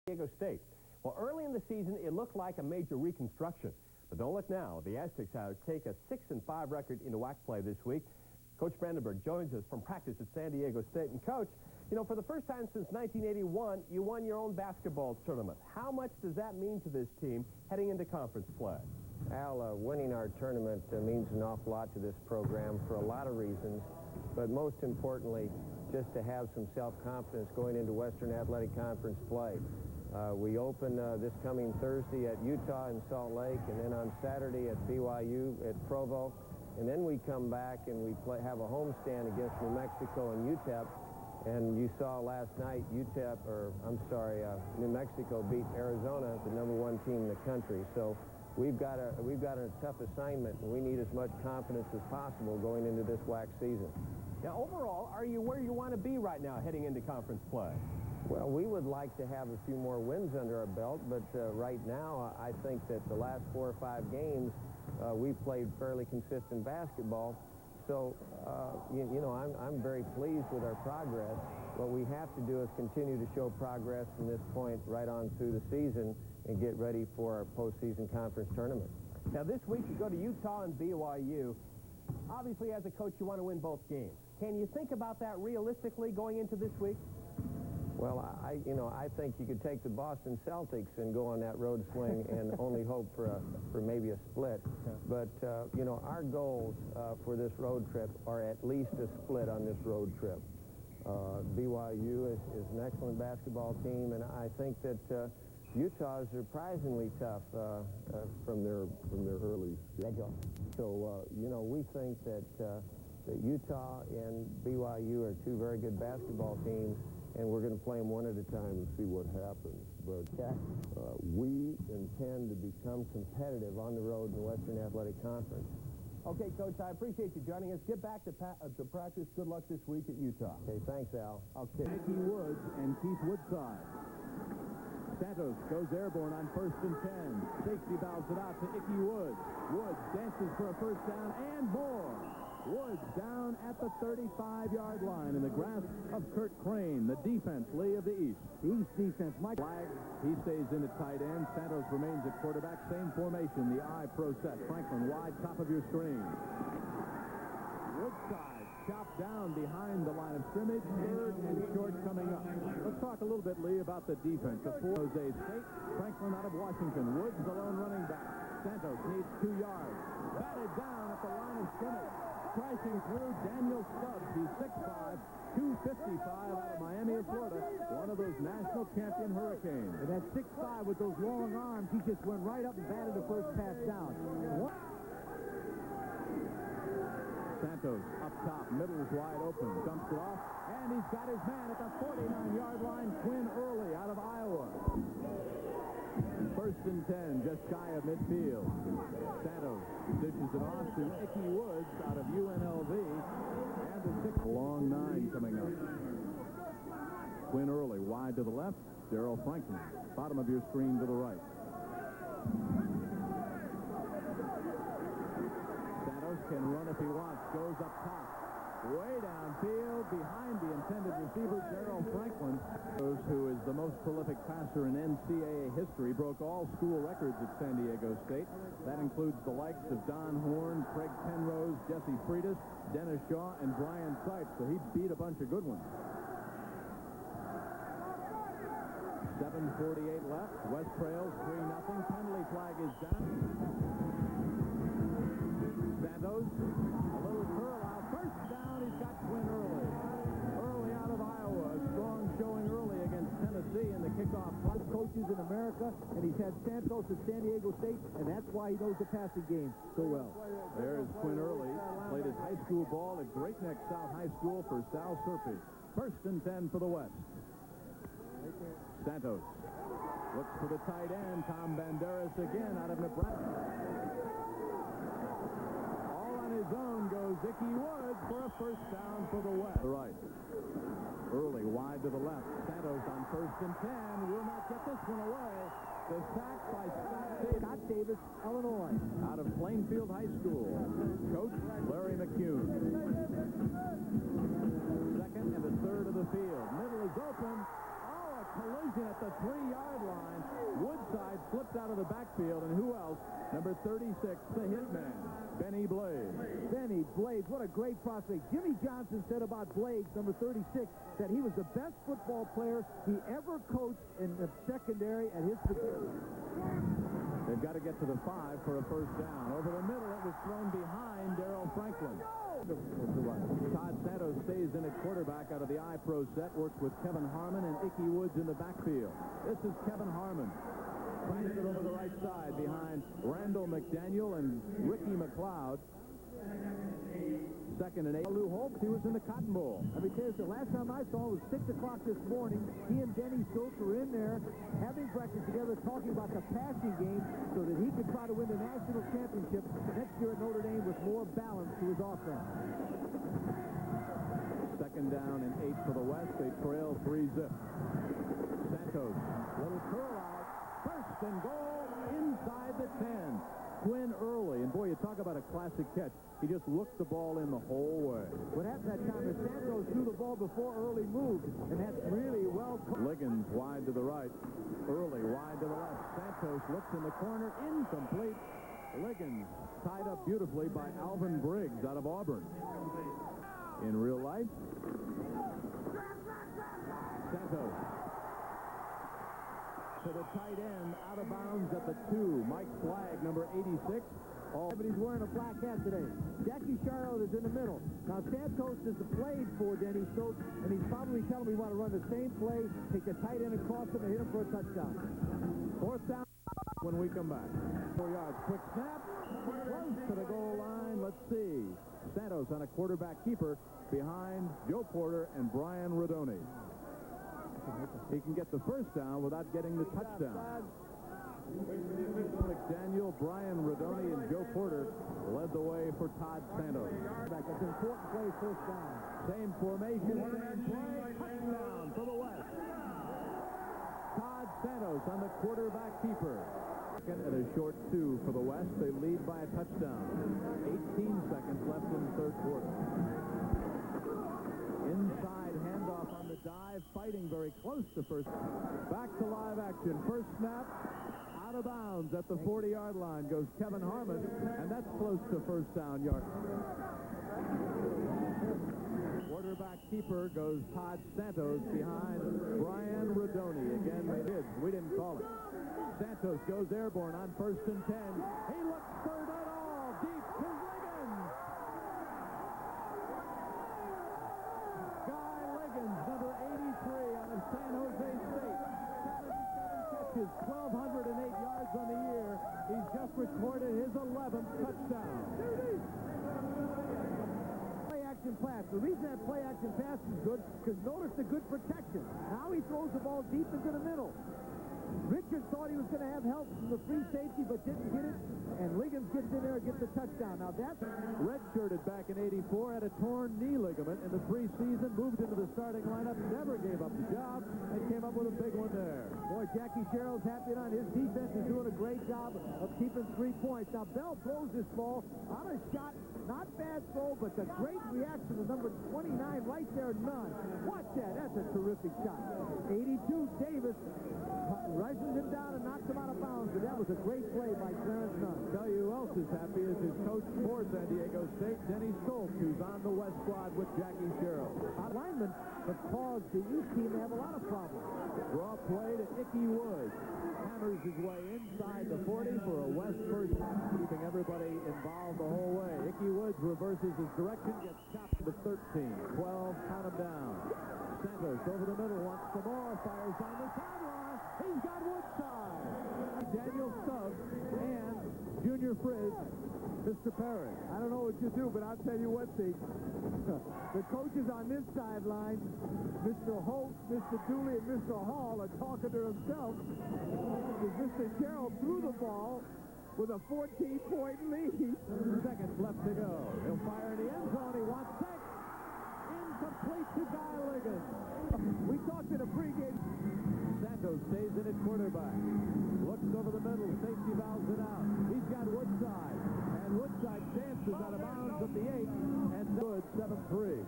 Diego State. Well, early in the season, it looked like a major reconstruction. But don't look now. The Aztecs take a 6-5 record into WAC play this week. Coach Brandenburg joins us from practice at San Diego State. And, Coach, you know, for the first time since 1981, you won your own basketball tournament. How much does that mean to this team heading into conference play? Al, winning our tournament means an awful lot to this program for a lot of reasons, but most importantly, just to have some self-confidence going into Western Athletic Conference play. We open this coming Thursday at Utah in Salt Lake, and then on Saturday at BYU at Provo, and then we come back and we have a homestand against New Mexico and UTEP. And you saw last night New Mexico beat Arizona, the #1 team in the country. So we've got a tough assignment, and we need as much confidence as possible going into this WAC season. Now, overall, are you where you want to be right now heading into conference play? Well, we would like to have a few more wins under our belt, but right now I think that the last 4 or 5 games we've played fairly consistent basketball. So, you know, I'm very pleased with our progress. What we have to do is continue to show progress from this point right on through the season and get ready for our postseason conference tournament. Now, this week you go to Utah and BYU. Obviously, as a coach, you want to win both games. Can you think about that realistically going into this week? Well, I think you could take the Boston Celtics and go on that road swing and only hope for maybe a split. But, you know, our goals for this road trip are at least a split on this road trip. BYU is an excellent basketball team, and I think that Utah is surprisingly tough from their early schedule. So, you know, we think that Utah and BYU are 2 very good basketball teams, and we're going to play them one at a time and see what happens. But we intend to become competitive on the road in the Western Athletic Conference. Okay, Coach, I appreciate you joining us. Get back to practice. Good luck this week at Utah. Okay, thanks, Al. Okay. Icky Woods and Keith Woodside. Santos goes airborne on 1st and 10. Safety valves it out to Icky Woods. Woods dances for a first down and more. Woods down at the 35-yard line in the grasp of Kurt Crane, the defense, Lee of the East. East defense, Mike. Flag, he stays in at tight end. Santos remains at quarterback. Same formation, the I pro set. Franklin wide, top of your screen. Woodside chopped down behind the line of scrimmage. 3rd and short coming up. Let's talk a little bit, Lee, about the defense. The Jose State, Franklin out of Washington. Woods, the lone running back. Santos needs 2 yards. Batted down at the line of scrimmage. Crashing through Daniel Stubbs. He's 6'5", 255 out of Miami of Florida. One of those national champion Hurricanes. And at 6'5" with those long arms, he just went right up and batted the first pass down. Santos up top, middle is wide open, dumps it off, and he's got his man at the 49-yard line, Quinn Early out of Iowa. 1st and 10, just shy of midfield. Santos dishes it off to Icky Woods out of UNLV, and the 6th long 9 coming up. Quinn Early wide to the left, Darryl Franklin, bottom of your screen to the right. Santos can run if he wants, goes up top. Way downfield, behind the intended receiver, Darryl Franklin, who is the most prolific passer in NCAA history, broke all school records at San Diego State. That includes the likes of Don Horn, Craig Penrose, Jesse Freitas, Dennis Shaw, and Brian Sipes, so he beat a bunch of good ones. 7:48 left. West trails 3-0. Penalty flag is down. Santos, a little curl out. First down, he's got Quinn Early. Early out of Iowa. A strong showing early against Tennessee in the kickoff. Plus coaches in America, and he's had Santos at San Diego State, and that's why he knows the passing game so well. There's Quinn Early. Played his high school ball at Great Neck South High School for Sal Serpi. 1st and 10 for the West. Santos looks for the tight end, Tom Banderas again out of Nebraska. All on his own goes Icky Woods for a first down for the West. Right. Early wide to the left. Santos on 1st and 10. Will not get this one away. The sack by Scott Davis, Illinois. Out of Plainfield High School. Coach Larry McCune. 2nd and a 3rd of the field. Middle is open. collision at the 3-yard line. Woodside slipped out of the backfield, and who else? Number 36, the hitman, Benny Blades. Benny Blades, what a great prospect. Jimmy Johnson said about Blades, number 36, that he was the best football player he ever coached in the secondary at his position. They've got to get to the 5 for a first down. Over the middle, it was thrown behind Darrell Franklin. Todd Santos stays in at quarterback out of the I-Pro set, works with Kevin Harmon and Ickey Woods in the backfield. This is Kevin Harmon. Trying to get over the right side behind Randall McDaniel and Ricky McLeod. 2nd and 8. Lou Holtz, he was in the Cotton Bowl. Let me tell you, the last time I saw him was 6 o'clock this morning. He and Denny Stokes were in there having breakfast together, talking about the passing game so that he could try to win the national championship next year at Notre Dame with more balance to his offense. 2nd down and 8 for the West. They trail 3-zip. Santos, little curl out. 1st and goal inside the 10. Quinn early, and boy, you talk about a classic catch. He just looked the ball in the whole way. What happened that time is Santos threw the ball before Early moved, and that's really well caught. Liggins wide to the right. Early wide to the left. Santos looks in the corner. Incomplete. Liggins tied up beautifully by Alvin Briggs out of Auburn. In real life, Santos to the tight end, out of bounds at the 2. Mike Flagg, number 86. But he's wearing a black hat today. Jackie Charlotte is in the middle. Now, Santos has played for Denny Stokes, and he's probably telling me we want to run the same play, take the tight end across him and hit him for a touchdown. 4th down when we come back. 4 yards. Quick snap. Close to the goal line. Let's see. Santos on a quarterback keeper behind Joe Porter and Brian Rodoni. He can get the first down without getting the touchdown. McDaniel, Brian Rodoni, and Joe Porter led the way for Todd Santos. That's an important play, first down. Same formation, same play, touchdown for the West. Todd Santos on the quarterback keeper. And a short 2 for the West. They lead by a touchdown. 18 seconds left in the 3rd quarter. Inside handoff on the dive, fighting very close to first. Back to live action. First snap, out of bounds at the 40-yard line goes Kevin Harmon, and that's close to first down yard. Quarterback keeper goes Todd Santos behind Brian Rodoni. Again, we didn't call it. Santos goes airborne on 1st and 10. He looks for it all. Deep to Liggins. Number 83 out of San Jose State. 77 catches, 1,208 yards on the year. He's just recorded his 11th touchdown. Play-action pass. The reason that play-action pass is good, because notice the good protection. Now he throws the ball deep into the middle. Richard thought he was going to have help from the free safety, but didn't get it. And Liggins gets in there and gets the touchdown. Now that's redshirted back in '84, had a torn knee ligament in the preseason, moved into the starting lineup, never gave up the job, and came up with a big one there. Boy, Jackie Sherrill's happy on his defense is doing a great job of keeping 3 points. Now Bell throws this ball on a shot, not bad throw, but the great reaction of number 29 right there, Nunn. Watch that, that's a terrific shot. 82, Davis rises him down and knocks him out of bounds, but that was a great play by Clarence Nunn. Tell you who else is happy is his coach for San Diego State, Denny Stokes, who's on the West squad with Jackie Sherrill. Linemen have caused the East team to have a lot of problems. Draw play to Ickey Woods. Hammers his way inside the 40 for a West first, keeping everybody involved the whole way. Ickey Woods reverses his direction, gets chopped to 13. 12, count him down. Santos over the middle, wants some more, fires down the sideline. He's got Woodside. Daniel Stubbs and Junior Frizz, Mr. Perry. I don't know what you do, but I'll tell you what, the coaches on this sideline, Mr. Holt, Mr. Dooley, and Mr. Hall are talking to themselves because Mr. Carroll threw the ball with a 14-point lead. Seconds left to go. He'll fire in the end zone. He wants six. Incomplete to Guy Liggins. We talked in a pregame. Santos stays in at quarterback. Looks over the middle. Safety valves it out. He's got Woodside. And Woodside dances out of bounds at the 8. And good 7-3.